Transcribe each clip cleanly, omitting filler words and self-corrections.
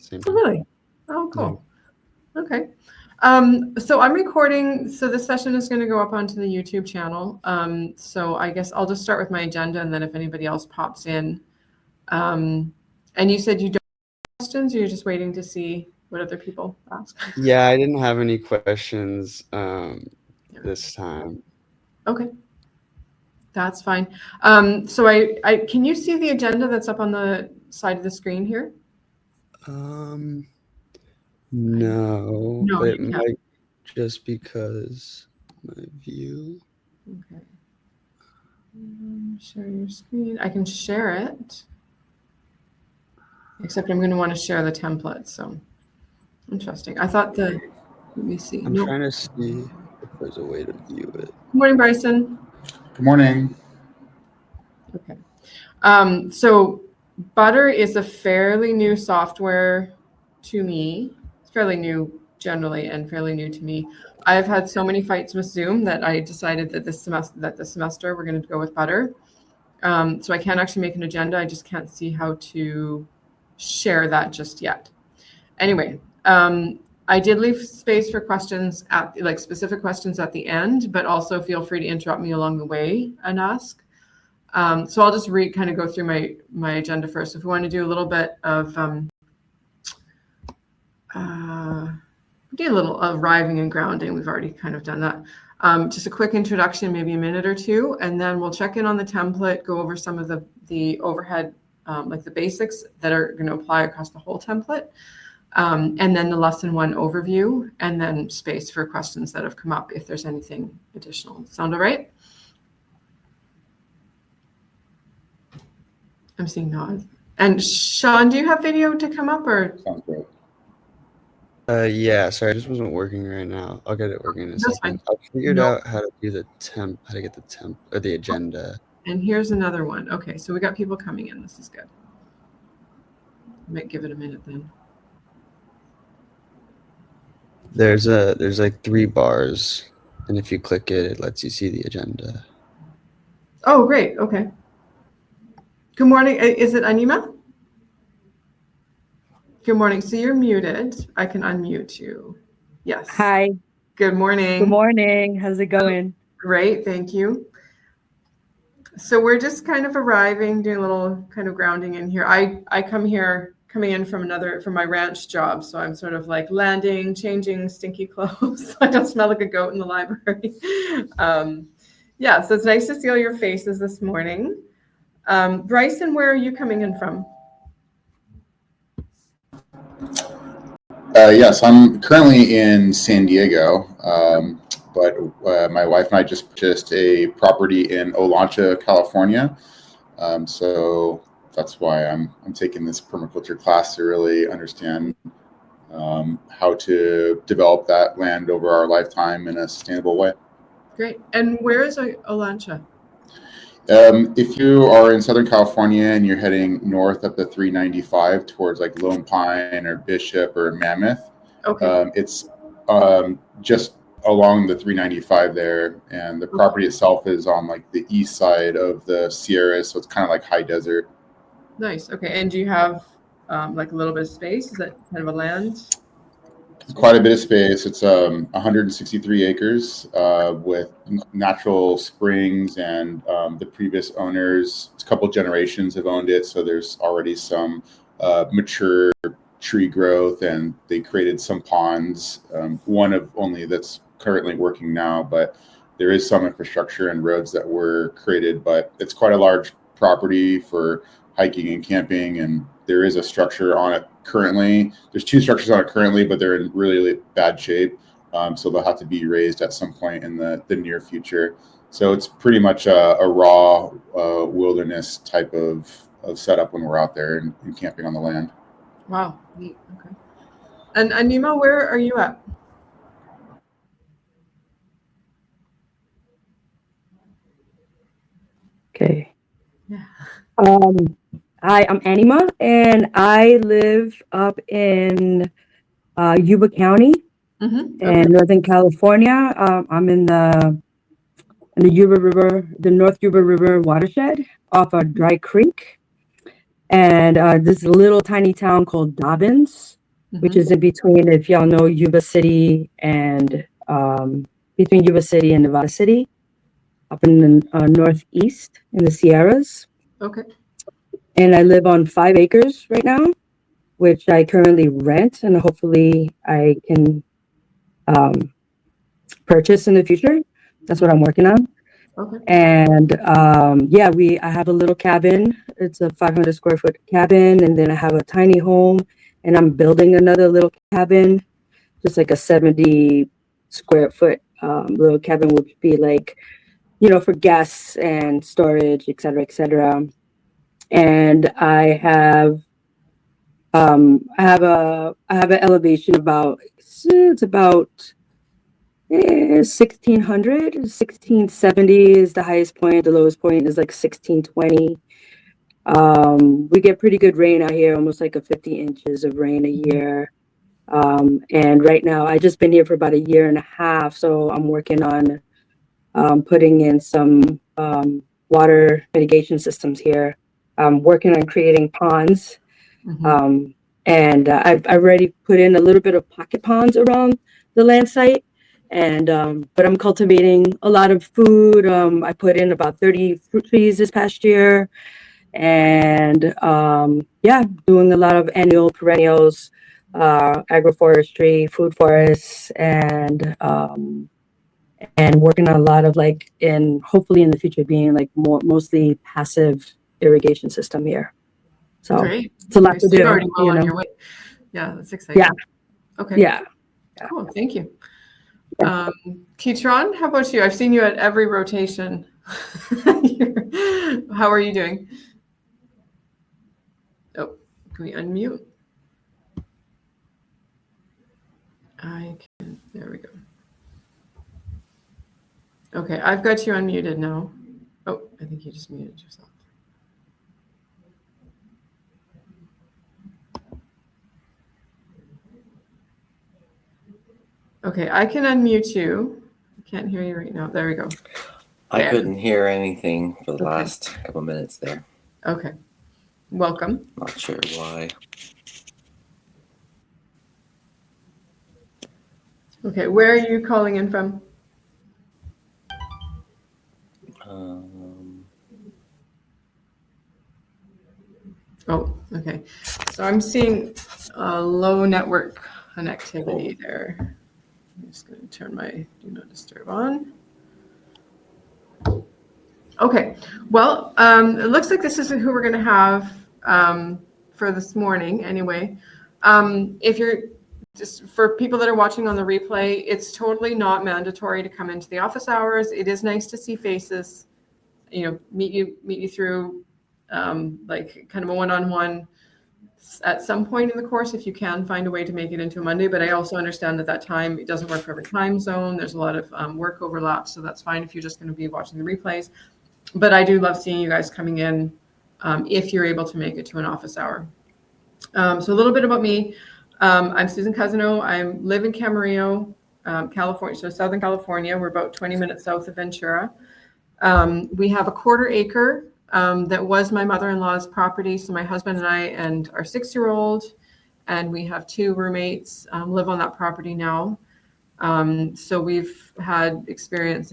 same Oh, time. really? Oh, cool. Yeah. Okay. So I'm recording. So this session is going to go up onto the YouTube channel. So I guess I'll just start with my agenda, and then if anybody else pops in. And you said you don't have questions, or you're just waiting to see what other people ask? Yeah, I didn't have any questions this time. Okay. That's fine. So I can you see the agenda that's up on the side of the screen here? No, No, but it you can't. might just because my view. Okay. Share your screen. I can share it. Except I'm going to want to share the template. So interesting. I thought let me see. I'm trying to see if there's a way to view it. Good morning, Bryson. Good morning. Okay. So Butter is a fairly new software to me. It's fairly new generally and fairly new to me. I've had so many fights with Zoom that I decided that this semester we're going to go with Butter. So I can't actually make an agenda. I just can't see how to share that just yet. Anyway, I did leave space for questions specific questions at the end, but also feel free to interrupt me along the way and ask. So I'll just kind of go through my agenda first. If we want to do a little bit of do a little arriving and grounding, we've already kind of done that. Just a quick introduction, maybe a minute or two, and then we'll check in on the template, go over some of the overhead, like the basics that are going to apply across the whole template, and then the lesson 1 overview, and then space for questions that have come up if there's anything additional. Sound all right? I'm seeing nods. And Sean, do you have video to come up or? Sounds great. Yeah, sorry, I just wasn't working right now. I'll get it working in a second. Fine. I figured out how to do how to get the temp or the agenda. And here's another one. Okay, so we got people coming in. This is good. I might give it a minute then. There's like 3 bars, and if you click it, it lets you see the agenda. Oh, great. Okay. Good morning. Is it Anniema? Good morning. So you're muted. I can unmute you. Yes. Hi. Good morning. Good morning. How's it going? Great. Thank you. So we're just kind of arriving, doing a little kind of grounding in here. I coming in from my ranch job. So I'm sort of like landing, changing stinky clothes. So I don't smell like a goat in the library. Yeah. So it's nice to see all your faces this morning. Bryson, where are you coming in from? Yes, I'm currently in San Diego, but my wife and I just purchased a property in Olancha, California. So that's why I'm taking this permaculture class to really understand how to develop that land over our lifetime in a sustainable way. Great. And where is Olancha? If you are in Southern California and you're heading north up the 395 towards like Lone Pine or Bishop or Mammoth, okay. It's just along the 395 there, and the property itself is on like the east side of the Sierras, so it's kind of like high desert. Nice. Okay. And do you have like a little bit of space? Is that kind of a land? Quite a bit of space. It's 163 acres with natural springs, and the previous owners, a couple generations have owned it, so there's already some mature tree growth, and they created some ponds, one of only that's currently working now, but there is some infrastructure and roads that were created, but it's quite a large property for hiking and camping, and there is a structure on it currently. There's 2 structures on it currently, but they're in really bad shape. So they'll have to be raised at some point in the near future. So it's pretty much a raw wilderness type of setup when we're out there and camping on the land. Wow. Neat. Okay. And Anniema, where are you at? Okay. Yeah. Hi, I'm Anniema, and I live up in Yuba County in Northern California. I'm in the Yuba River, the North Yuba River watershed off of Dry Creek. And this little tiny town called Dobbins, which is in between, if y'all know Yuba City and between Yuba City and Nevada City, up in the northeast in the Sierras. Okay. And I live on 5 acres right now, which I currently rent, and hopefully I can purchase in the future. That's what I'm working on. Okay. And yeah, I have a little cabin. It's a 500 square foot cabin, and then I have a tiny home, and I'm building another little cabin, just like a 70 square foot little cabin, would be like, for guests and storage, et cetera, et cetera. And I have an elevation about, it's about 1600, 1670 is the highest point. The lowest point is like 1620. We get pretty good rain out here, almost like 50 inches of rain a year. And right now, I just been here for about a year and a half, so I'm working on putting in some water mitigation systems here. I'm working on creating ponds. And I've already put in a little bit of pocket ponds around the land site. And but I'm cultivating a lot of food. I put in about 30 fruit trees this past year. And yeah, doing a lot of annual perennials, agroforestry, food forests, and working on a lot of hopefully in the future being like mostly passive irrigation system here. So Great. it's a lot to do. You're already well on your way. Yeah, that's exciting. Yeah. Okay. Yeah. Cool. Thank you. Kietron, how about you? I've seen you at every rotation. How are you doing? Oh, can we unmute? I can. There we go. Okay, I've got you unmuted now. Oh, I think you just muted yourself. Okay, I can unmute you. I can't hear you right now. There we go. I couldn't hear anything for the last couple minutes there. Okay. Welcome. Not sure why. Okay, where are you calling in from? Oh, okay. So I'm seeing a low network connectivity there. I'm just going to turn my do not disturb on. Okay. Well, it looks like this isn't who we're going to have for this morning anyway. If you're just for people that are watching on the replay, it's totally not mandatory to come into the office hours. It is nice to see faces, meet you through like kind of a one-on-one at some point in the course if you can find a way to make it into a Monday. But I also understand that time, it doesn't work for every time zone. There's a lot of work overlap, so that's fine if you're just going to be watching the replays. But I do love seeing you guys coming in if you're able to make it to an office hour. So a little bit about me. I'm Susan Cousineau. I live in Camarillo, California, so Southern California. We're about 20 minutes south of Ventura. We have a 1/4 acre that was my mother-in-law's property. So my husband and I and our 6-year-old, and we have 2 roommates live on that property now. So we've had experience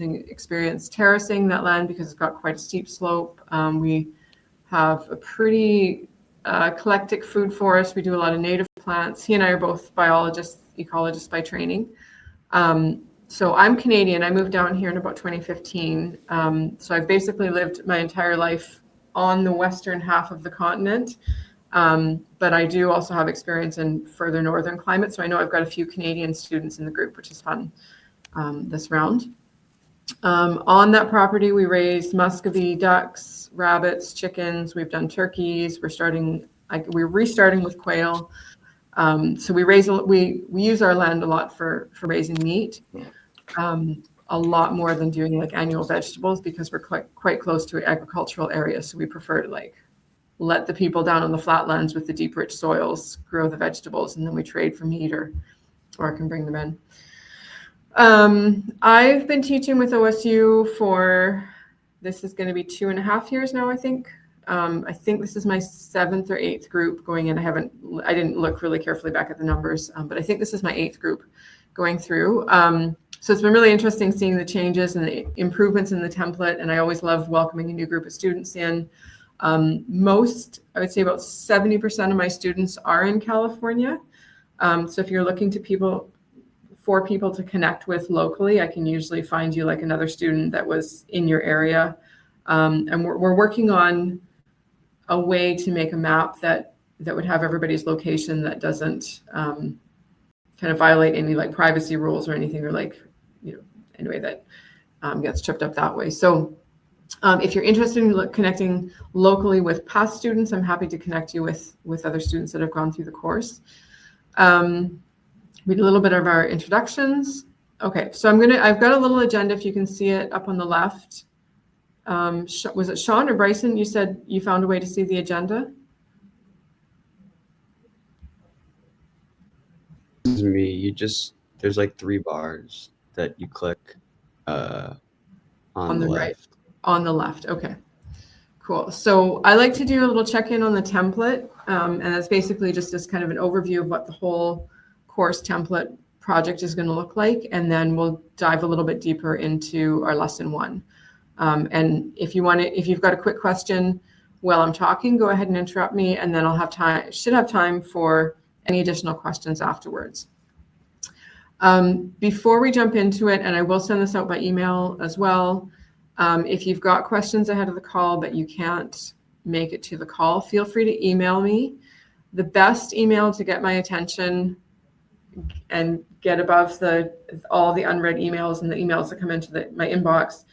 terracing that land because it's got quite a steep slope. We have a pretty eclectic food forest. We do a lot of native plants. He and I are both biologists, ecologists by training. So I'm Canadian. I moved down here in about 2015. So I've basically lived my entire life on the western half of the continent. But I do also have experience in further northern climates. So I know I've got a few Canadian students in the group, which is fun this round. On that property, we raise muscovy, ducks, rabbits, chickens. We've done turkeys. We're restarting with quail. So we use our land a lot for raising meat, a lot more than doing like annual vegetables because we're quite close to agricultural areas. So we prefer to let the people down on the flatlands with the deep, rich soils grow the vegetables, and then we trade for meat or can bring them in. I've been teaching with OSU for, this is going to be 2.5 years now, I think. I think this is my 7th or 8th group going in. I didn't look really carefully back at the numbers, but I think this is my 8th group going through. So it's been really interesting seeing the changes and the improvements in the template. And I always love welcoming a new group of students in. I would say about 70% of my students are in California. So if you're looking for people to connect with locally, I can usually find you like another student that was in your area. And we're working on a way to make a map that would have everybody's location that doesn't kind of violate any like privacy rules or anything, or like, anyway, that gets tripped up that way. So if you're interested in connecting locally with past students, I'm happy to connect you with other students that have gone through the course. We did a little bit of our introductions. Okay, so I've got a little agenda, if you can see it up on the left. Was it Sean or Bryson? You said you found a way to see the agenda? This is me. There's like 3 bars that you click on the right. left. On the left, okay. Cool. So I like to do a little check-in on the template, and that's basically just as kind of an overview of what the whole course template project is going to look like, and then we'll dive a little bit deeper into our lesson 1. And if you've got a quick question while I'm talking, go ahead and interrupt me, and then should have time for any additional questions afterwards. Before we jump into it, and I will send this out by email as well, if you've got questions ahead of the call but you can't make it to the call, feel free to email me. The best email to get my attention and get above all the unread emails and the emails that come into my inbox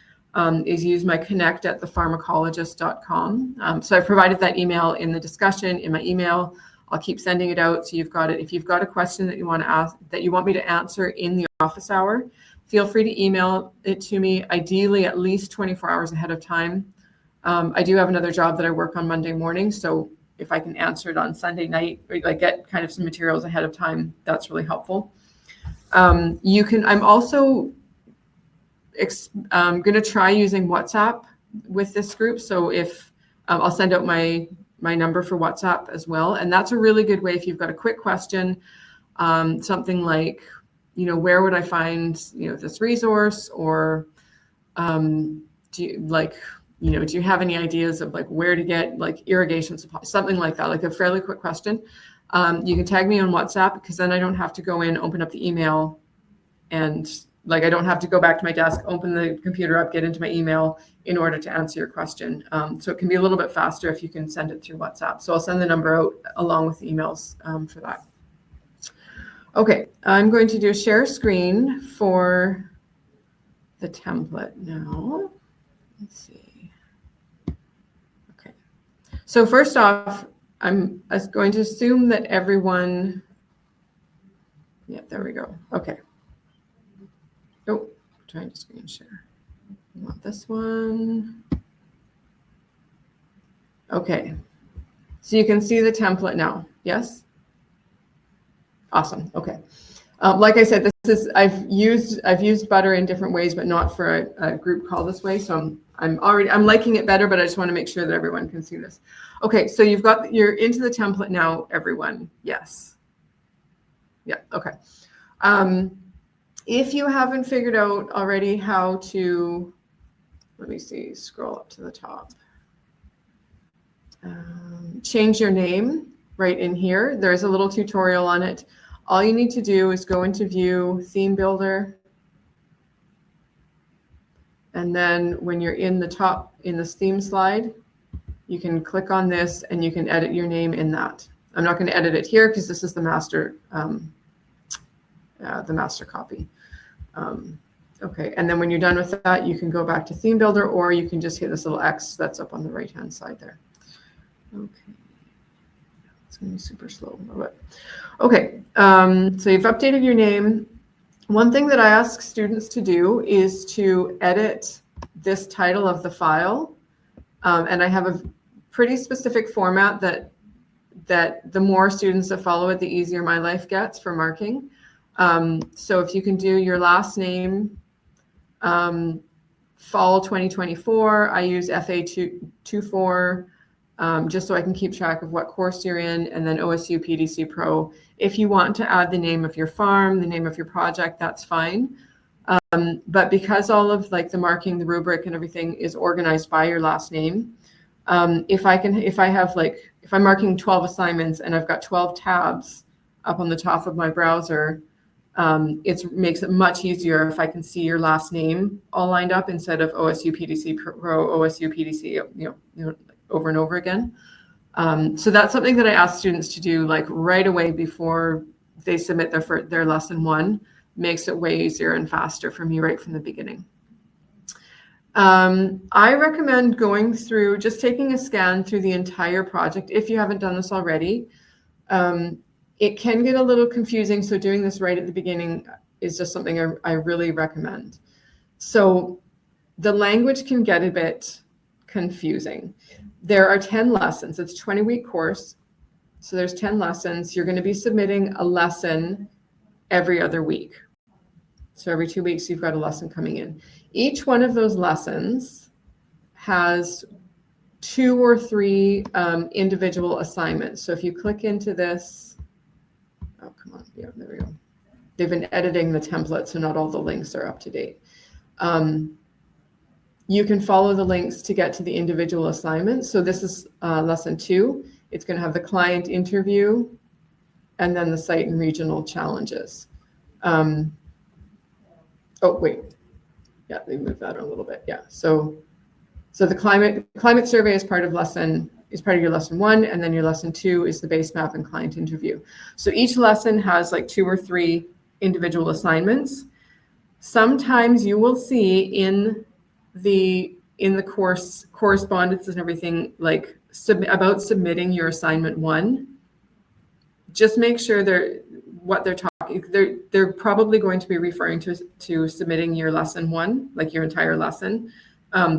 is use my connect@thepharmacologist.com. So I provided that email in the discussion in my email. I'll keep sending it out, so you've got it. If you've got a question that you want to ask, that you want me to answer in the office hour, feel free to email it to me, ideally at least 24 hours ahead of time. I do have another job that I work on Monday morning, so if I can answer it on Sunday night, or like get kind of some materials ahead of time, that's really helpful. I'm also going to try using WhatsApp with this group. So if I'll send out my number for WhatsApp as well. And that's a really good way if you've got a quick question, something like, where would I find, this resource, or do you have any ideas of like where to get like irrigation supplies, something like that, like a fairly quick question. You can tag me on WhatsApp, because then I don't have to go in, open up the email, and like I don't have to go back to my desk, open the computer up, get into my email in order to answer your question. So it can be a little bit faster if you can send it through WhatsApp. So I'll send the number out along with the emails for that. Okay, I'm going to do a share screen for the template now. Let's see. Okay, so first off, I'm going to assume that everyone, yeah, there we go. Okay. Oh, trying to screen share. I want this one. Okay, so you can see the template now. Yes. Awesome. Okay. Like I said, I've used Butter in different ways, but not for a group call this way. So I'm liking it better, but I just want to make sure that everyone can see this. Okay, so you're into the template now, everyone. Yes. Yeah. Okay. If you haven't figured out already how to, let me see, scroll up to the top. Change your name right in here. There's a little tutorial on it. All you need to do is go into View, Theme Builder. And then when you're in the top, in this theme slide, you can click on this and you can edit your name in that. I'm not going to edit it here because this is the master copy. Okay, and then when you're done with that, you can go back to Theme Builder, or you can just hit this little X that's up on the right-hand side there. Okay, it's going to be super slow. But okay, so you've updated your name. One thing that I ask students to do is to edit this title of the file, and I have a pretty specific format that the more students that follow it, the easier my life gets for marking. So if you can do your last name, fall 2024, I use FA24, just so I can keep track of what course you're in, and then OSU PDC-PRO. If you want to add the name of your farm, the name of your project, that's fine. But because all of like the marking, the rubric and everything is organized by your last name, if I'm marking 12 assignments and I've got 12 tabs up on the top of my browser, it makes it much easier if I can see your last name all lined up instead of OSU PDC-PRO, OSU PDC, over and over again. So that's something that I ask students to do like right away before they submit their lesson 1. Makes it way easier and faster for me right from the beginning. I recommend going through, just taking a scan through the entire project if you haven't done this already. It can get a little confusing, so doing this right at the beginning is just something I really recommend. So the language can get a bit confusing. There are 10 lessons. It's a 20-week course, so there's 10 lessons. You're going to be submitting a lesson every other week. So every 2 weeks, you've got a lesson coming in. Each one of those lessons has 2 or 3 individual assignments. So if you click into this, oh, come on. Yeah, there we go. They've been editing the template, so not all the links are up to date. You can follow the links to get to the individual assignments. So this is lesson 2. It's going to have the client interview and then the site and regional challenges. Oh, wait. Yeah, they moved that a little bit. Yeah. So the climate survey is part of your lesson 1, and then your lesson 2 is the base map and client interview. So each lesson has like 2 or 3 individual assignments. Sometimes you will see in the course correspondence and everything like about submitting your assignment 1. Just make sure they're probably going to be referring to submitting your lesson 1, like your entire lesson,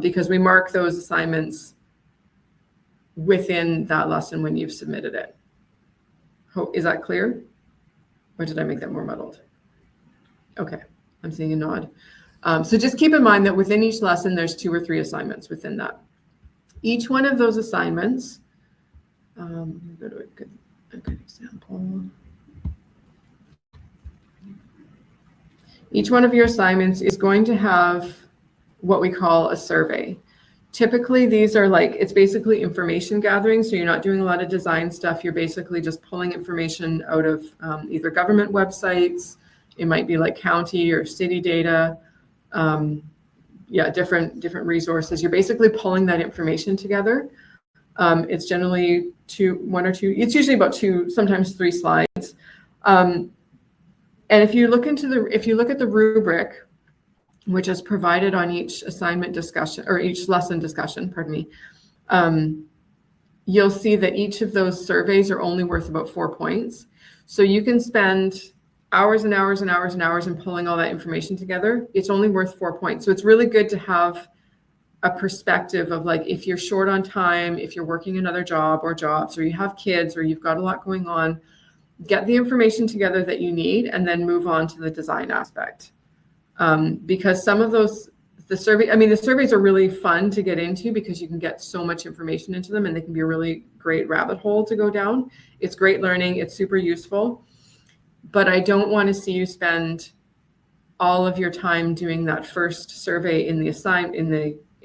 because we mark those assignments within that lesson when you've submitted it. Is that clear? Or did I make that more muddled? Okay, I'm seeing a nod. So just keep in mind that within each lesson, there's 2 or 3 assignments within that. Each one of those assignments, let me go to a good example. Each one of your assignments is going to have what we call a survey. Typically, these are it's basically information gathering. So you're not doing a lot of design stuff. You're basically just pulling information out of either government websites. It might be like county or city data. Different resources. You're basically pulling that information together. It's generally 1 or 2. It's usually about 2, sometimes 3 slides. And if you look at the rubric, which is provided on each assignment discussion or each lesson discussion, pardon me, you'll see that each of those surveys are only worth about 4 points. So you can spend hours and hours and hours and hours in pulling all that information together. It's only worth 4 points. So it's really good to have a perspective of if you're short on time, if you're working another job or jobs, or you have kids, or you've got a lot going on, get the information together that you need and then move on to the design aspect. Because some of the surveys are really fun to get into because you can get so much information into them and they can be a really great rabbit hole to go down. It's great learning. It's super useful. But I don't want to see you spend all of your time doing that first survey in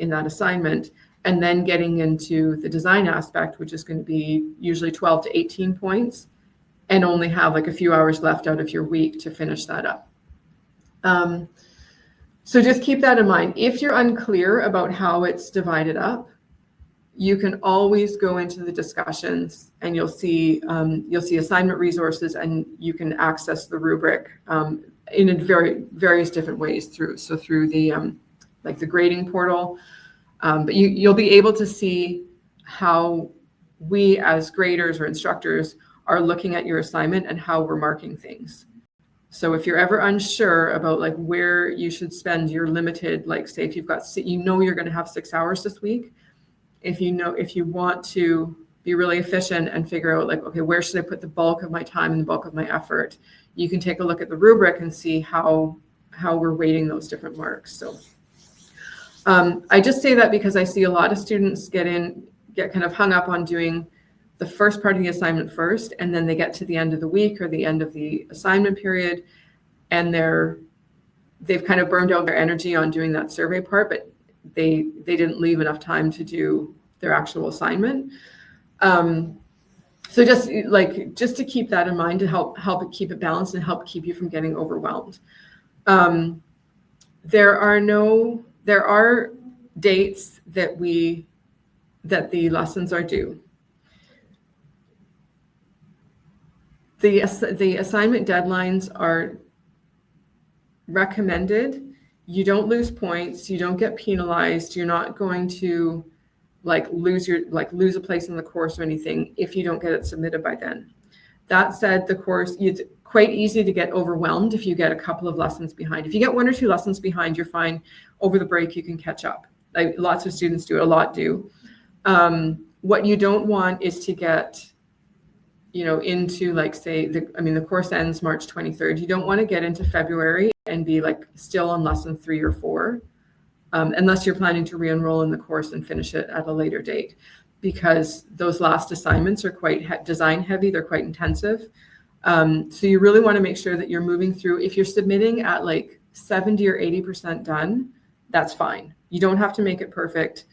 that assignment and then getting into the design aspect, which is going to be usually 12 to 18 points, and only have a few hours left out of your week to finish that up. So just keep that in mind. If you're unclear about how it's divided up, you can always go into the discussions and you'll see assignment resources, and you can access the rubric in various different ways through the the grading portal. But you'll be able to see how we as graders or instructors are looking at your assignment and how we're marking things. So if you're ever unsure about where you should spend your limited, say if you've got, you're going to have 6 hours this week, if you want to be really efficient and figure out okay, where should I put the bulk of my time and the bulk of my effort, you can take a look at the rubric and see how we're weighting those different marks. So I just say that because I see a lot of students get get kind of hung up on doing the first part of the assignment first, and then they get to the end of the week or the end of the assignment period, and they've kind of burned out their energy on doing that survey part, but they didn't leave enough time to do their actual assignment. So just to keep that in mind, to help it keep it balanced and help keep you from getting overwhelmed. There are dates that the lessons are due. The assignment deadlines are recommended. You don't lose points. You don't get penalized. You're not going to lose a place in the course or anything if you don't get it submitted by then. That said, the course, it's quite easy to get overwhelmed if you get a couple of lessons behind. If you get 1 or 2 lessons behind, you're fine. Over the break, you can catch up. Lots of students do, a lot do. What you don't want is to get, into the course ends March 23rd. You don't want to get into February and be still on lesson 3 or 4, unless you're planning to re-enroll in the course and finish it at a later date, because those last assignments are quite design heavy. They're quite intensive. So you really want to make sure that you're moving through. If you're submitting at 70 or 80% done, that's fine. You don't have to make it perfect.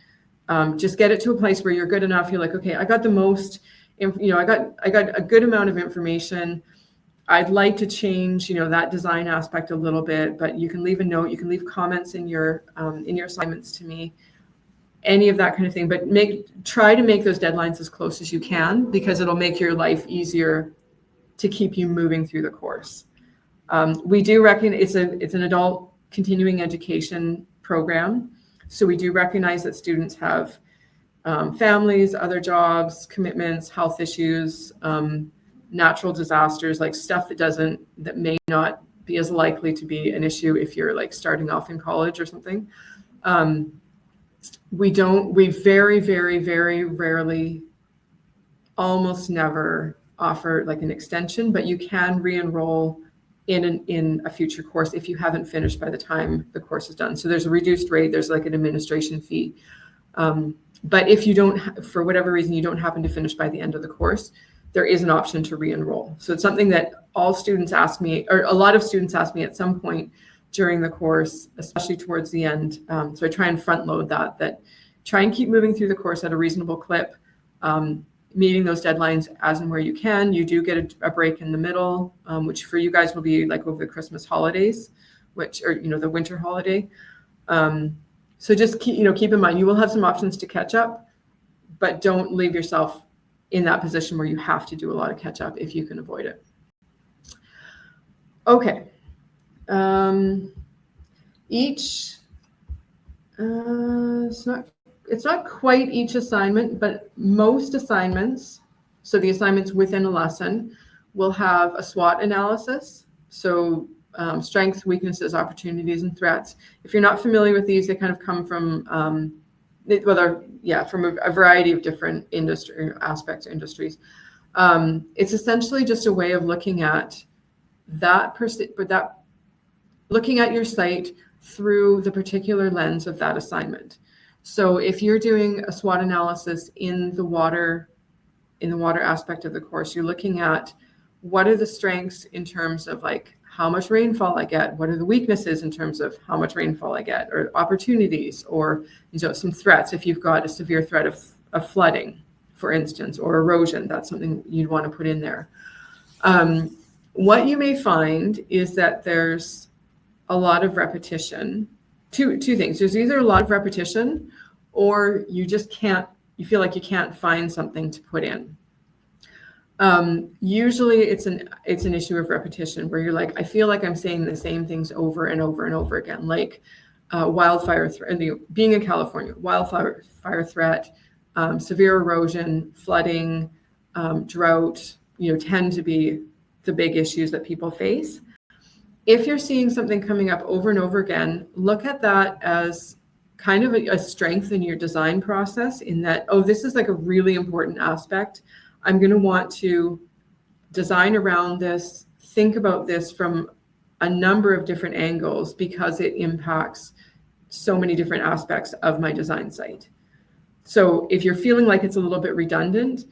Just get it to a place where you're good enough. You're okay, I got the most, I got a good amount of information. I'd like to change, that design aspect a little bit, but you can leave a note, you can leave comments in your assignments to me, any of that kind of thing. But try to make those deadlines as close as you can, because it'll make your life easier to keep you moving through the course. We do recognize it's an adult continuing education program, so we do recognize that students have families, other jobs, commitments, health issues, natural disasters, stuff that may not be as likely to be an issue if you're starting off in college or something. We very, very, very rarely, almost never offer an extension, but you can re-enroll in a future course if you haven't finished by the time the course is done. So there's a reduced rate, there's an administration fee. But if you don't, for whatever reason, you don't happen to finish by the end of the course, there is an option to re-enroll. So it's something that all students ask me, or a lot of students ask me at some point during the course, especially towards the end. So I try and front load that try and keep moving through the course at a reasonable clip, meeting those deadlines as and where you can. You do get a break in the middle, which for you guys will be over the Christmas holidays, or the winter holiday. So just keep in mind, you will have some options to catch up, but don't leave yourself in that position where you have to do a lot of catch up if you can avoid it. Okay. It's not quite each assignment, but most assignments, so the assignments within a lesson, will have a SWOT analysis. So strengths, weaknesses, opportunities, and threats. If you're not familiar with these, they kind of come from from a variety of different aspects, industries. It's essentially just a way of looking at looking at your site through the particular lens of that assignment. So if you're doing a SWOT analysis in the water aspect of the course, you're looking at what are the strengths in terms of how much rainfall I get, what are the weaknesses in terms of how much rainfall I get, or opportunities, or some threats. If you've got a severe threat of flooding, for instance, or erosion, that's something you'd want to put in there. What you may find is that there's a lot of repetition. Two things. There's either a lot of repetition, or you feel like you can't find something to put in. Usually it's an issue of repetition, where you're I feel like I'm saying the same things over and over and over again, wildfire threat, being in California, wildfire threat, severe erosion, flooding, drought, tend to be the big issues that people face. If you're seeing something coming up over and over again, look at that as kind of a strength in your design process, in that, this is a really important aspect. I'm going to want to design around this, think about this from a number of different angles, because it impacts so many different aspects of my design site. So if you're feeling like it's a little bit redundant,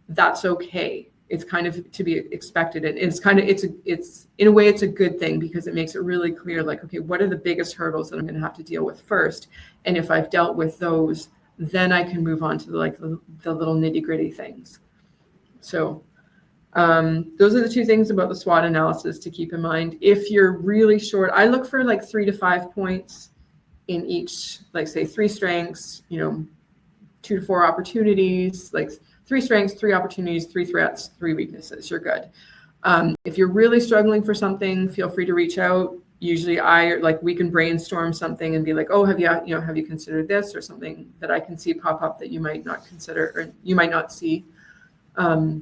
that's okay. It's kind of to be expected. And it's kind of, it's in a way, it's a good thing because it makes it really clear, like, okay, what are the biggest hurdles that I'm going to have to deal with first? And if I've dealt with those, then I can move on to the little nitty gritty things. So those are the two things about the SWOT analysis to keep in mind. If you're really short, I look for like 3 to 5 points in each, like say 3 strengths, 2 to 4 opportunities, like 3 strengths, 3 opportunities, 3 threats, 3 weaknesses. You're good. If you're really struggling for something, feel free to reach out. Usually we can brainstorm something and be like, oh, have you considered this, or something that I can see pop up that you might not consider or you might not see. That's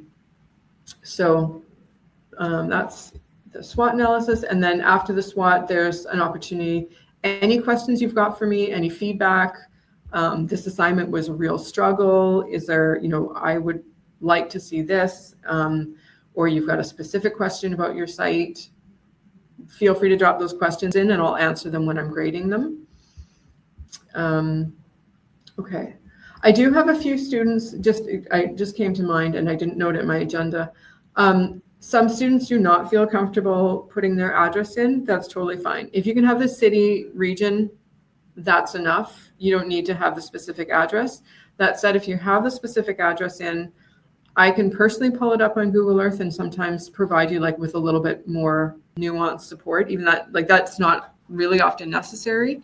the SWOT analysis. And then after the SWOT, there's an opportunity. Any questions you've got for me, any feedback? This assignment was a real struggle. Is there, I would like to see this, or you've got a specific question about your site, feel free to drop those questions in and I'll answer them when I'm grading them. Okay. I do have a few students, I just came to mind and I didn't note it in my agenda. Some students do not feel comfortable putting their address in. That's totally fine. If you can have the city, region, that's enough. You don't need to have the specific address. That said, if you have the specific address in, I can personally pull it up on Google Earth and sometimes provide you with a little bit more nuanced support, even that's not really often necessary.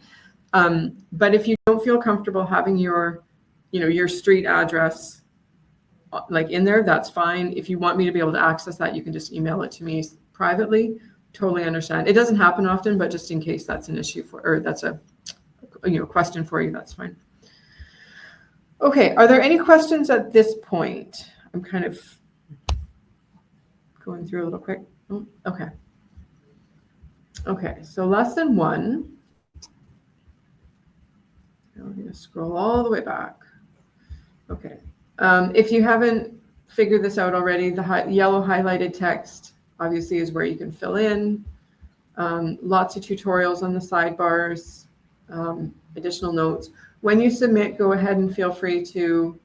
But if you don't feel comfortable having your street address in there, that's fine. If you want me to be able to access that, you can just email it to me privately. Totally understand. It doesn't happen often, but just in case that's an issue or that's a question for you, that's fine. Okay, are there any questions at this point? I'm kind of going through a little quick. Oh, okay. Okay, so lesson 1. I'm going to scroll all the way back. Okay. If you haven't figured this out already, the yellow highlighted text obviously is where you can fill in. Lots of tutorials on the sidebars, additional notes. When you submit, go ahead and feel free to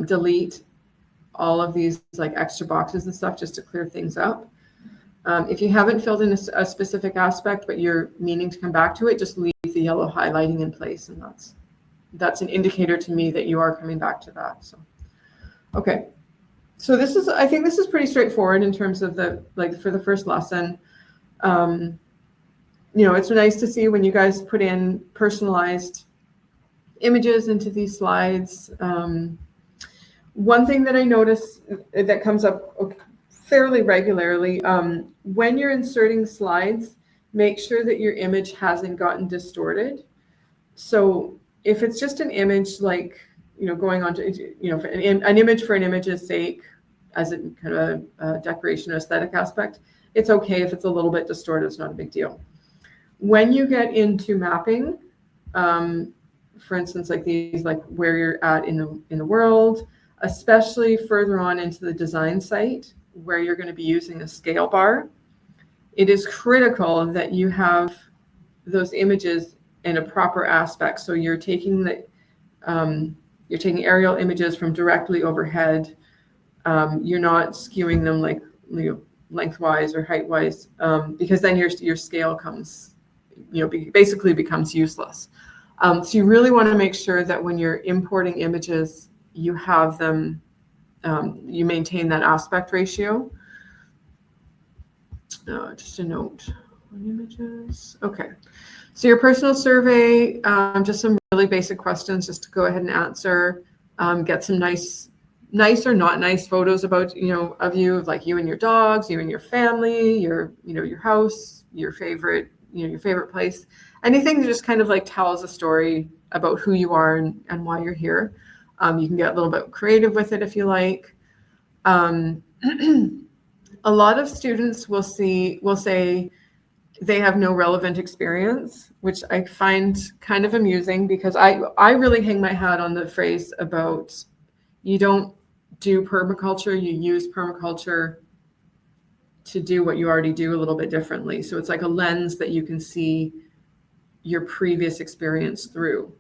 delete all of these extra boxes and stuff just to clear things up. If you haven't filled in a specific aspect, but you're meaning to come back to it, just leave the yellow highlighting in place, and that's an indicator to me that you are coming back to that. So, okay. So I think this is pretty straightforward in terms of for the first lesson. It's nice to see when you guys put in personalized images into these slides. One thing that I notice that comes up fairly regularly, when you're inserting slides, make sure that your image hasn't gotten distorted. So if it's just an image going on to, an image for an image's sake, as a kind of a decoration or aesthetic aspect, it's okay if it's a little bit distorted. It's not a big deal. When you get into mapping, for instance, these, where you're at in the world, especially further on into the design site where you're going to be using a scale bar, it is critical that you have those images in a proper aspect. So you're taking aerial images from directly overhead. You're not skewing them lengthwise or height-wise, because then your scale comes, basically becomes useless. So you really want to make sure that when you're importing images, you have them, you maintain that aspect ratio. Just a note on images. Okay. So your personal survey, just some really basic questions just to go ahead and answer. Get some nice or not nice photos about, of you, you and your dogs, you and your family, your house, your favorite place, anything that just kind of tells a story about who you are and why you're here. You can get a little bit creative with it if you like. A lot of students will say they have no relevant experience, which I find kind of amusing because I really hang my hat on the phrase about you don't do permaculture, you use permaculture to do what you already do a little bit differently. So it's like a lens that you can see your previous experience through.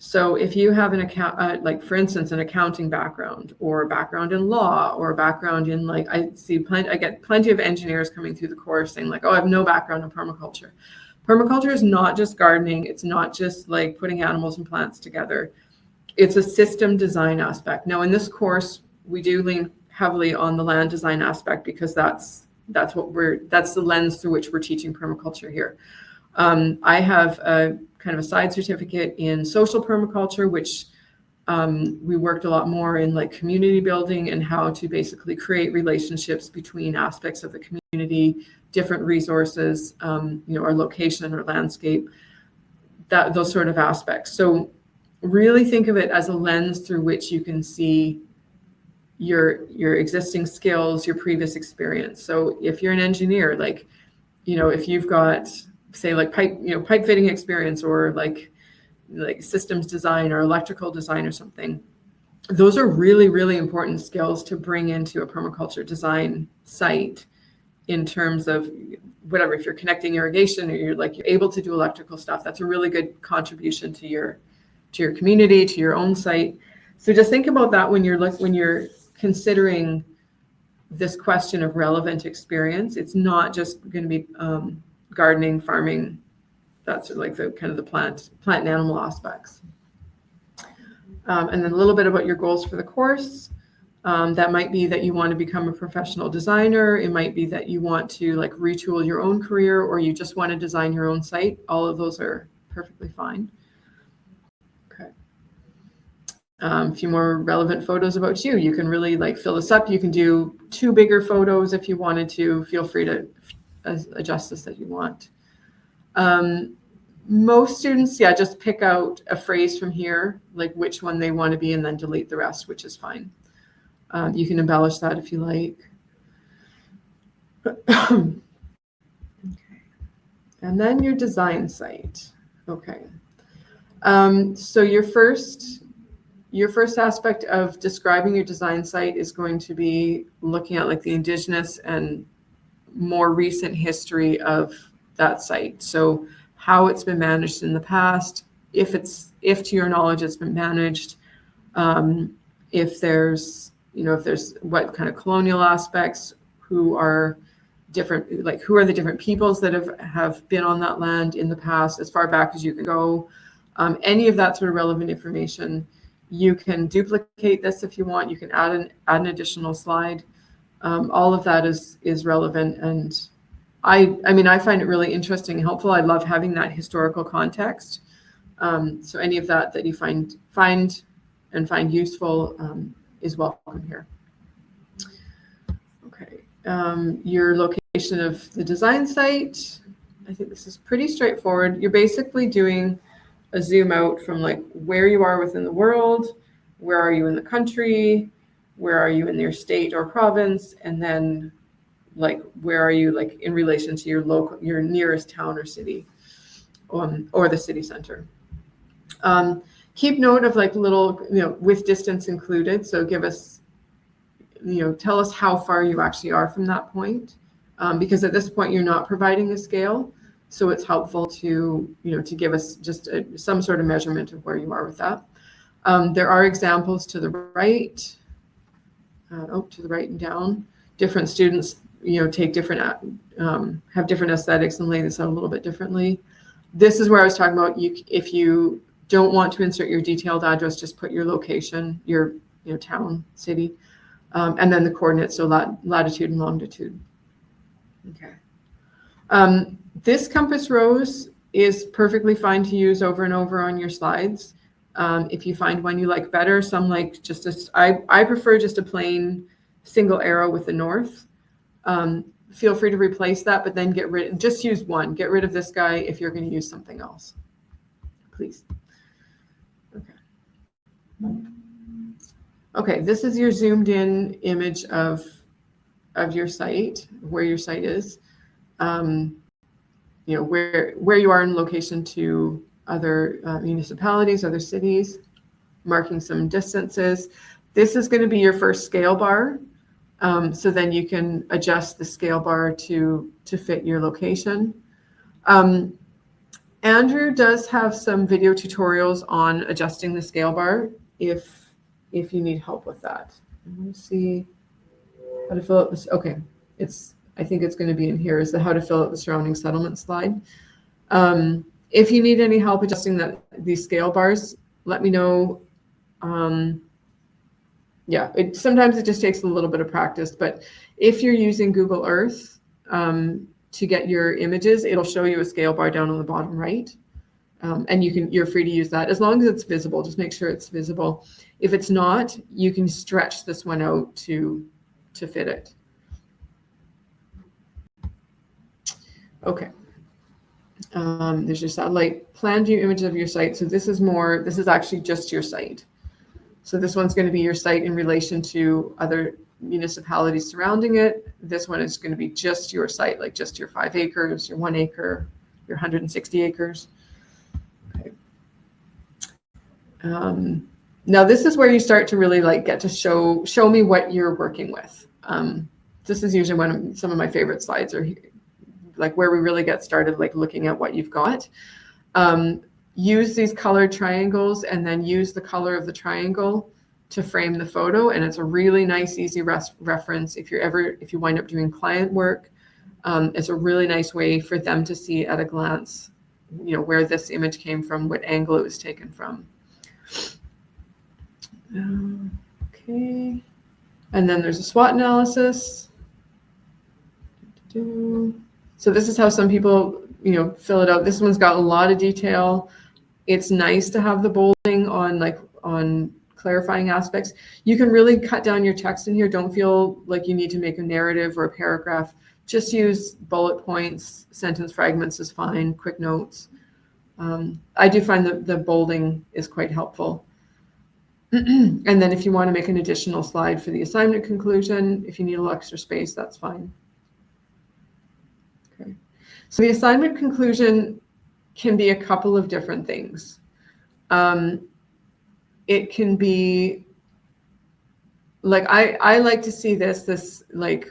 So if you have an account, like for instance, an accounting background or a background in law or a background in like, I get plenty of engineers coming through the course saying like, oh, I have no background in permaculture. Permaculture is not just gardening. It's not just like putting animals and plants together. It's a system design aspect. Now in this course, we do lean heavily on the land design aspect because that's the lens through which we're teaching permaculture here. I have a kind of a side certificate in social permaculture, which we worked a lot more in like community building and how to basically create relationships between aspects of the community, different resources, our location or landscape, those sort of aspects. So really think of it as a lens through which you can see your existing skills, your previous experience. So if you're an engineer, like, if you've got, say, like pipe fitting experience or like systems design or electrical design or something, those are really, really important skills to bring into a permaculture design site in terms of whatever, if you're connecting irrigation or you're able to do electrical stuff, that's a really good contribution to your community, to your own site. So just think about that when you're considering this question of relevant experience. It's not just going to be gardening, farming. That's like the kind of the plant and animal aspects. And then a little bit about your goals for the course. That might be that you want to become a professional designer. It might be that you want to like retool your own career, or you just want to design your own site. All of those are perfectly fine. Okay. A few more relevant photos about you. You can really like fill this up. You can do 2 bigger photos if you wanted to. Feel free to adjust this as you want. Most students, just pick out a phrase from here, like which one they want to be, and then delete the rest, which is fine. You can embellish that if you like. Okay. And then your design site. Okay. So your first aspect of describing your design site is going to be looking at like the Indigenous and more recent history of that site. So how it's been managed in the past, if to your knowledge it's been managed, if there's what kind of colonial aspects, who are the different peoples that have been on that land in the past, as far back as you can go. Any of that sort of relevant information. You can duplicate this if you want. You can add an additional slide. All of that is relevant, and I find it really interesting and helpful. I love having that historical context. So any of that you find useful is welcome here. Okay, your location of the design site. I think this is pretty straightforward. You're basically doing a zoom out from like where you are within the world, where are you in the country, where are you in your state or province, and then like where are you like in relation to your nearest town or city, or the city center. Keep note of like little, with distance included. So give us, tell us how far you actually are from that point, because at this point you're not providing a scale. So it's helpful to give us just some sort of measurement of where you are with that. There are examples to the right, to the right and down. Different students, take different, have different aesthetics and lay this out a little bit differently. This is where I was talking about, if you don't want to insert your detailed address, just put your location, your town, city, and then the coordinates, so latitude and longitude. Okay. This compass rose is perfectly fine to use over and over on your slides. If you find one you like better, some like I prefer just a plain single arrow with the north. Feel free to replace that, but then just use one. Get rid of this guy if you're going to use something else, please. Okay, this is your zoomed in image of your site, where your site is. Where you are in location to other municipalities, other cities, marking some distances. This is going to be your first scale bar. So then you can adjust the scale bar to fit your location. Andrew does have some video tutorials on adjusting the scale bar if you need help with that. Let me see how to fill out this. Okay, I think it's going to be in here, is the how to fill out the surrounding settlement slide. If you need any help adjusting these scale bars, let me know. Yeah, sometimes it just takes a little bit of practice, but if you're using Google Earth to get your images, it'll show you a scale bar down on the bottom right. And you're free to use that as long as it's visible. Just make sure it's visible. If it's not, you can stretch this one out to fit it. Okay. There's your satellite plan view image of your site. So this is actually just your site. So this one's going to be your site in relation to other municipalities surrounding it. This one is going to be just your site, like just your 5 acres, your 1 acre, your 160 acres. Okay. Now this is where you start to really like get to show me what you're working with. This is usually some of my favorite slides are here, like where we really get started, like looking at what you've got. Use these colored triangles and then use the color of the triangle to frame the photo. And it's a really nice, easy reference. If you wind up doing client work, it's a really nice way for them to see at a glance, where this image came from, what angle it was taken from. Okay. And then there's a SWOT analysis. So this is how some people, fill it out. This one's got a lot of detail. It's nice to have the bolding on clarifying aspects. You can really cut down your text in here. Don't feel like you need to make a narrative or a paragraph. Just use bullet points, sentence fragments is fine, quick notes. I do find that the bolding is quite helpful. And then if you want to make an additional slide for the assignment conclusion, if you need a little extra space, that's fine. Okay. So the assignment conclusion can be a couple of different things. It can be like, I like to see this like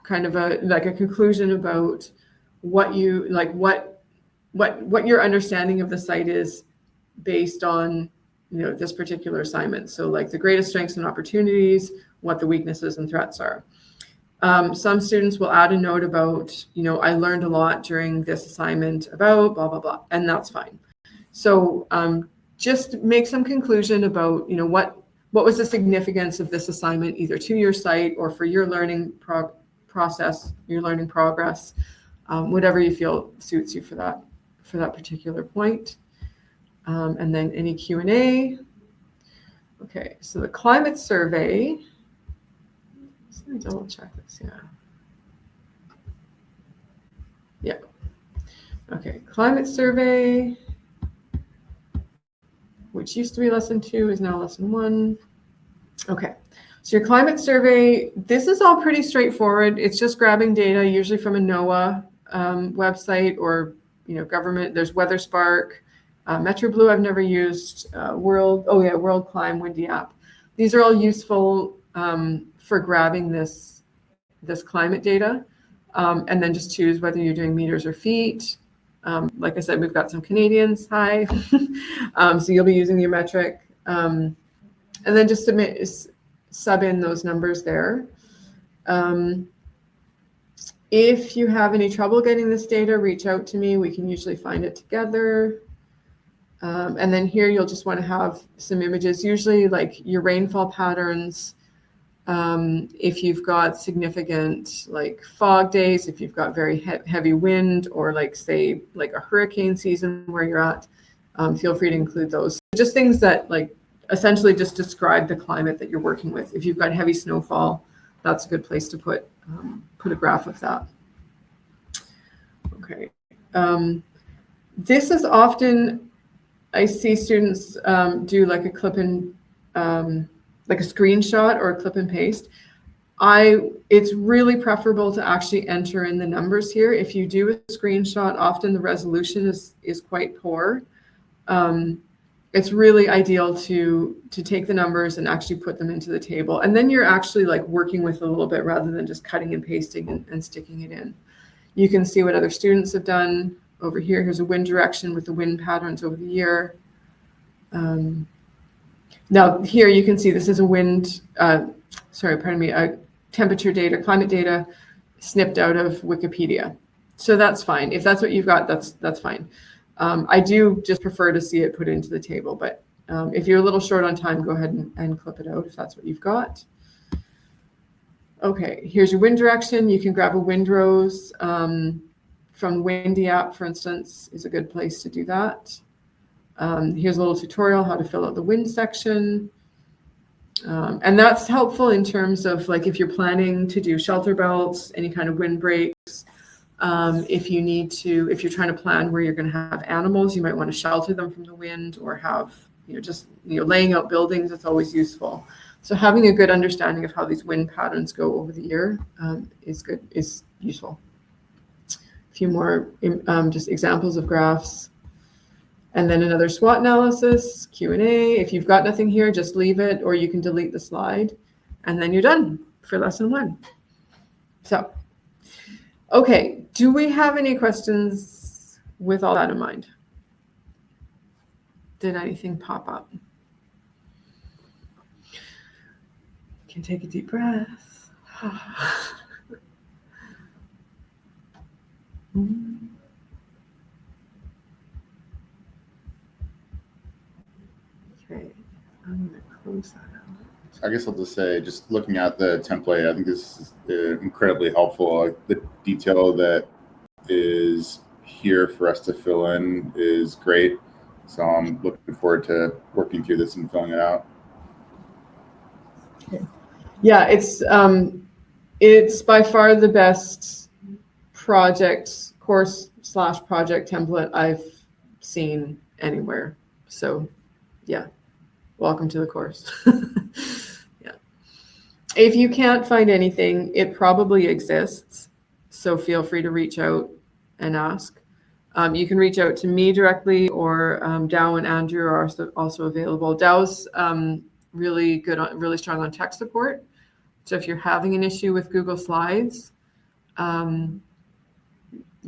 kind of a conclusion about what you like, what your understanding of the site is based on, this particular assignment. So like the greatest strengths and opportunities, what the weaknesses and threats are. Some students will add a note about, I learned a lot during this assignment about blah, blah, blah, and that's fine. So just make some conclusion about, what was the significance of this assignment, either to your site or for your learning process, your learning progress, whatever you feel suits you for that particular point. And then any Q&A. Okay, so the climate survey. Let me double check this. Yeah. Okay, climate survey, which used to be lesson 2, is now lesson 1. Okay, so your climate survey, this is all pretty straightforward. It's just grabbing data, usually from a NOAA website or government. There's WeatherSpark, MetroBlue. I've never used World Climb, Windy app. These are all useful for grabbing this climate data, and then just choose whether you're doing meters or feet. Like I said, we've got some Canadians. Hi. So you'll be using your metric, and then just sub in those numbers there. If you have any trouble getting this data, reach out to me. We can usually find it together. And then here you'll just want to have some images, usually like your rainfall patterns. If you've got significant like fog days, if you've got very heavy wind, or like say like a hurricane season where you're at, feel free to include those. Just things that like essentially just describe the climate that you're working with. If you've got heavy snowfall, that's a good place to put a graph of that. Okay. This is often, I see students do like a clip and like a screenshot or a clip and paste. It's really preferable to actually enter in the numbers here. If you do a screenshot, often the resolution is quite poor. It's really ideal to take the numbers and actually put them into the table. And then you're actually like working with a little bit rather than just cutting and pasting and sticking it in. You can see what other students have done over here. Here's a wind direction with the wind patterns over the year. Now here you can see this is a wind, temperature data, climate data snipped out of Wikipedia. So that's fine. If that's what you've got, that's fine. I do just prefer to see it put into the table, but if you're a little short on time, go ahead and clip it out if that's what you've got. Okay, here's your wind direction. You can grab a windrows from Windy app, for instance, is a good place to do that. Here's a little tutorial how to fill out the wind section. And that's helpful in terms of like if you're planning to do shelter belts, any kind of wind breaks. If you're trying to plan where you're going to have animals, you might want to shelter them from the wind or have, laying out buildings. It's always useful. So having a good understanding of how these wind patterns go over the year is useful. A few more just examples of graphs. And then another SWOT analysis, Q&A. If you've got nothing here, just leave it, or you can delete the slide, and then you're done for lesson 1. So, okay, do we have any questions with all that in mind? Did anything pop up? You can take a deep breath. Okay, I'm going to close that out. I guess I'll just say, just looking at the template, I think this is incredibly helpful. Like the detail that is here for us to fill in is great. So I'm looking forward to working through this and filling it out. Okay. Yeah, it's by far the best course/project template I've seen anywhere. So yeah, welcome to the course. Yeah. If you can't find anything, it probably exists. So feel free to reach out and ask. You can reach out to me directly, or Dow and Andrew are also available. Dow's really strong on tech support. So if you're having an issue with Google Slides,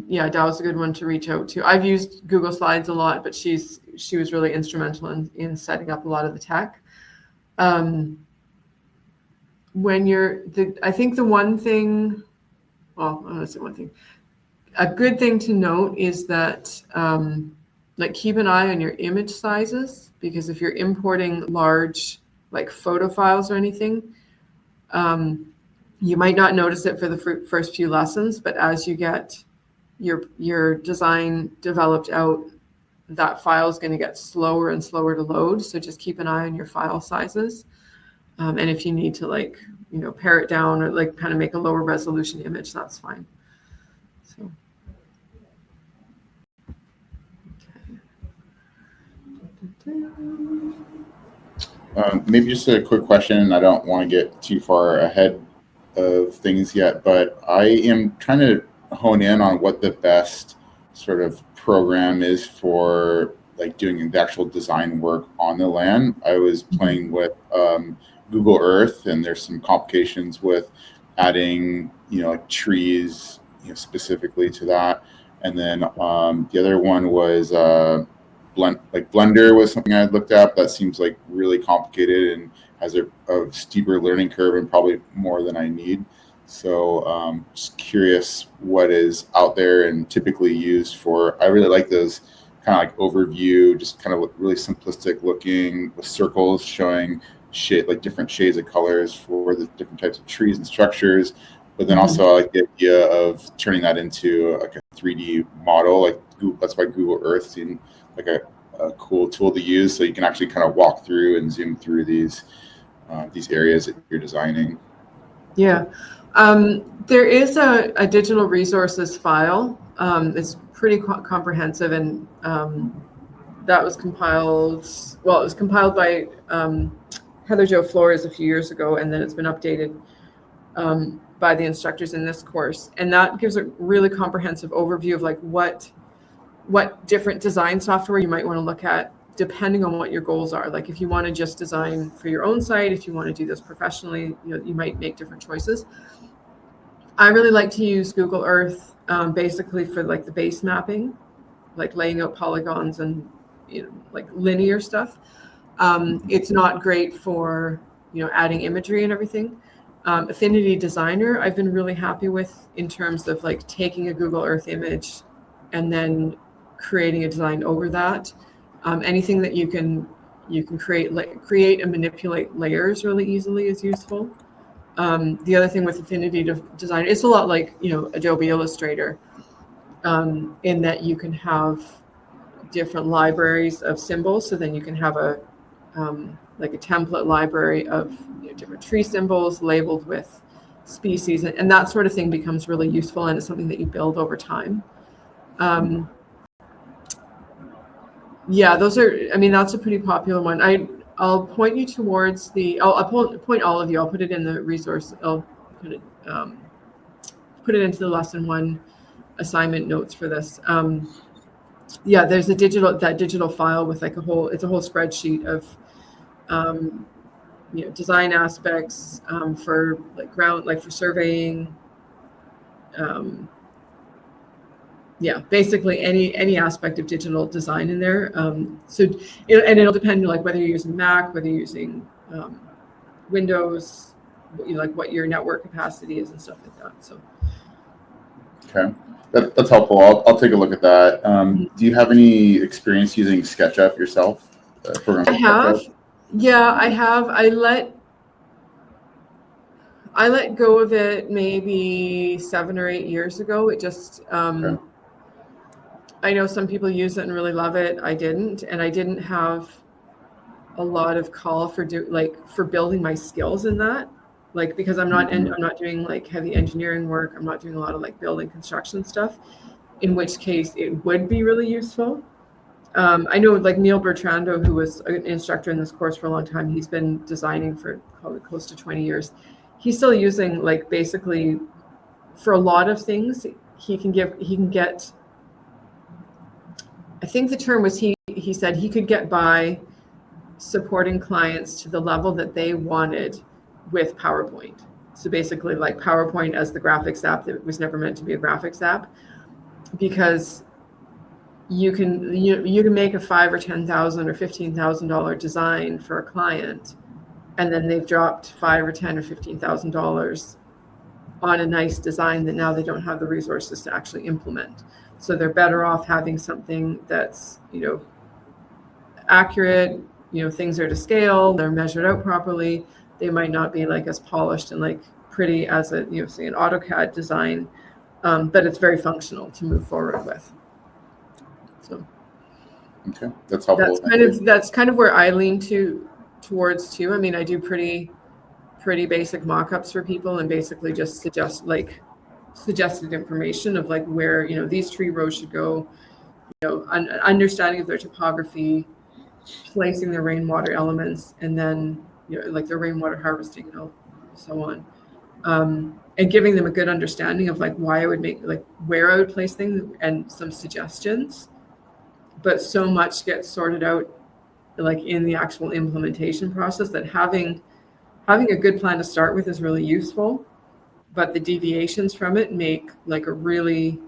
yeah, Dow's a good one to reach out to. I've used Google Slides a lot, but she was really instrumental in setting up a lot of the tech. I think the one thing, well, I'm gonna say one thing. A good thing to note is that keep an eye on your image sizes, because if you're importing large like photo files or anything, you might not notice it for the first few lessons, but as you get your design developed out, that file is going to get slower and slower to load. So just keep an eye on your file sizes. And if you need to pare it down or kind of make a lower resolution image, that's fine. So. Maybe just a quick question. I don't want to get too far ahead of things yet, but I am trying to hone in on what the best sort of program is for doing the actual design work on the land. I was playing with Google Earth, and there's some complications with adding trees specifically to that. And then the other one was Blender was something I had looked at. That seems like really complicated and has a steeper learning curve and probably more than I need. So just curious what is out there and typically used for. I really like those kind of overview, just kind of really simplistic looking with circles showing different shades of colors for the different types of trees and structures. But then also I like the idea of turning that into a 3D model. That's why Google Earth seemed like a cool tool to use, so you can actually kind of walk through and zoom through these areas that you're designing. Yeah, there is a digital resources file. It's pretty comprehensive, and that was compiled. Well, it was compiled by Heather Jo Flores a few years ago, and then it's been updated by the instructors in this course, and that gives a really comprehensive overview of what different design software you might want to look at depending on what your goals are. Like if you want to just design for your own site, if you want to do this professionally, you might make different choices. I really like to use Google Earth basically for the base mapping. like laying out polygons and, like linear stuff. It's not great for, adding imagery and everything. Affinity Designer, I've been really happy with in terms of like taking a Google Earth image and then creating a design over that. Anything that you can create and manipulate layers really easily is useful. The other thing with Affinity Designer, it's a lot like, Adobe Illustrator, in that you can have different libraries of symbols. So then you can have a like a template library of different tree symbols labeled with species, and that sort of thing becomes really useful, and it's something that you build over time. Yeah, those are, that's a pretty popular one. I'll point you towards I'll point all of you. I'll put it in the resource. I'll put it into the lesson 1 assignment notes for this. Yeah, there's that digital file with like it's a whole spreadsheet of design aspects for like for surveying. Yeah, basically any aspect of digital design in there. So it'll depend like whether you're using Mac, whether you're using Windows, like what your network capacity is and stuff like that. So. Okay, that's helpful. I'll take a look at that. Do you have any experience using SketchUp yourself? I have. SketchUp? Yeah, I have. I let go of it maybe 7 or 8 years ago. It just okay. I know some people use it and really love it. I didn't, and I didn't have a lot of call for building my skills in that. Like, because I'm not doing like heavy engineering work. I'm not doing a lot of like building construction stuff, in which case it would be really useful. I know like Neil Bertrando, who was an instructor in this course for a long time, he's been designing for probably close to 20 years. He's still using like basically for a lot of things, he can get, I think the term was he said he could get by supporting clients to the level that they wanted with PowerPoint. So basically like PowerPoint as the graphics app that was never meant to be a graphics app, because you can make a $5,000 or $10,000 or $15,000 design for a client, and then they've dropped $5,000 or $10,000 or $15,000 on a nice design that now they don't have the resources to actually implement. So they're better off having something that's accurate. Things are to scale. They're measured out properly. They might not be like as polished and like pretty as a say an AutoCAD design, but it's very functional to move forward with. So okay, that's helpful. That's kind of where I lean towards too. I do pretty basic mockups for people, and basically just suggested information of like where these tree rows should go, understanding of their topography, placing the rainwater elements, and then like the rainwater harvesting and so on, and giving them a good understanding of like why I would make, like where I would place things and some suggestions. But so much gets sorted out like in the actual implementation process that having a good plan to start with is really useful, but the deviations from it make like a really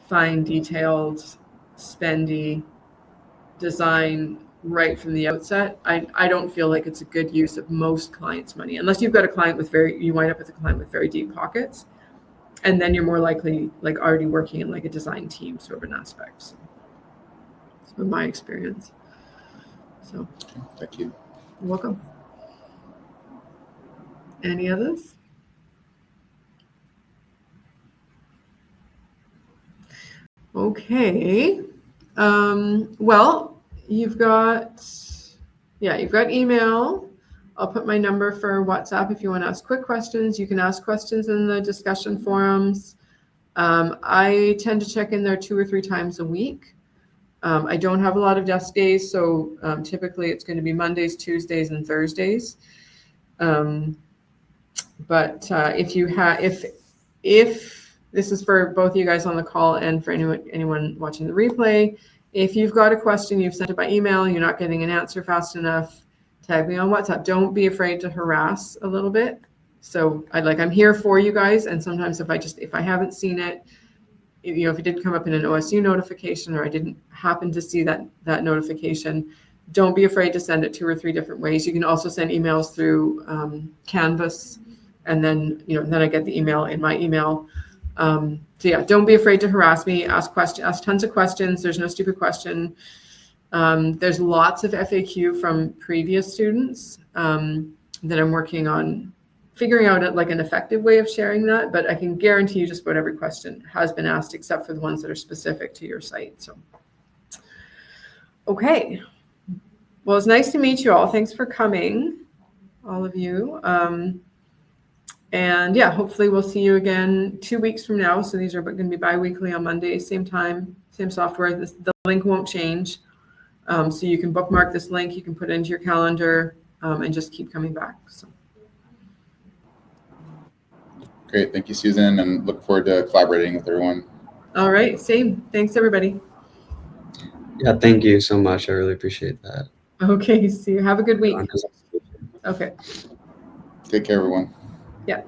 fine, detailed, spendy design right from the outset. I don't feel like it's a good use of most clients' money, unless you've got a client with you wind up with a client with very deep pockets, and then you're more likely like already working in like a design team sort of an aspect. So it's been my experience. So thank you. You're welcome. Any others? Okay. Well, you've got email. I'll put my number for WhatsApp if you want to ask quick questions. You can ask questions in the discussion forums. I tend to check in there 2 or 3 times a week. I don't have a lot of desk days, so typically it's going to be Mondays, Tuesdays, and Thursdays. But if this is for both you guys on the call and for anyone watching the replay, if you've got a question, you've sent it by email, you're not getting an answer fast enough, tag me on WhatsApp. Don't be afraid to harass a little bit. So I'm here for you guys, and sometimes if I haven't seen it, if it did come up in an OSU notification, or I didn't happen to see that notification, don't be afraid to send it 2 or 3 different ways. You can also send emails through Canvas, and then then I get the email in my email. So yeah, don't be afraid to harass me. Ask tons of questions. There's no stupid question. There's lots of FAQ from previous students that I'm working on figuring out like an effective way of sharing that, but I can guarantee you just about every question has been asked except for the ones that are specific to your site. So, okay. Well, it's nice to meet you all. Thanks for coming, all of you. And yeah, hopefully we'll see you again 2 weeks from now. So these are going to be bi-weekly on Mondays, same time, same software. The link won't change. So you can bookmark this link, you can put it into your calendar, and just keep coming back. So. Great. Thank you, Susan, and look forward to collaborating with everyone. All right. Same. Thanks, everybody. Yeah, thank you so much. I really appreciate that. Okay. See you. Have a good week. Okay. Take care, everyone. Yeah.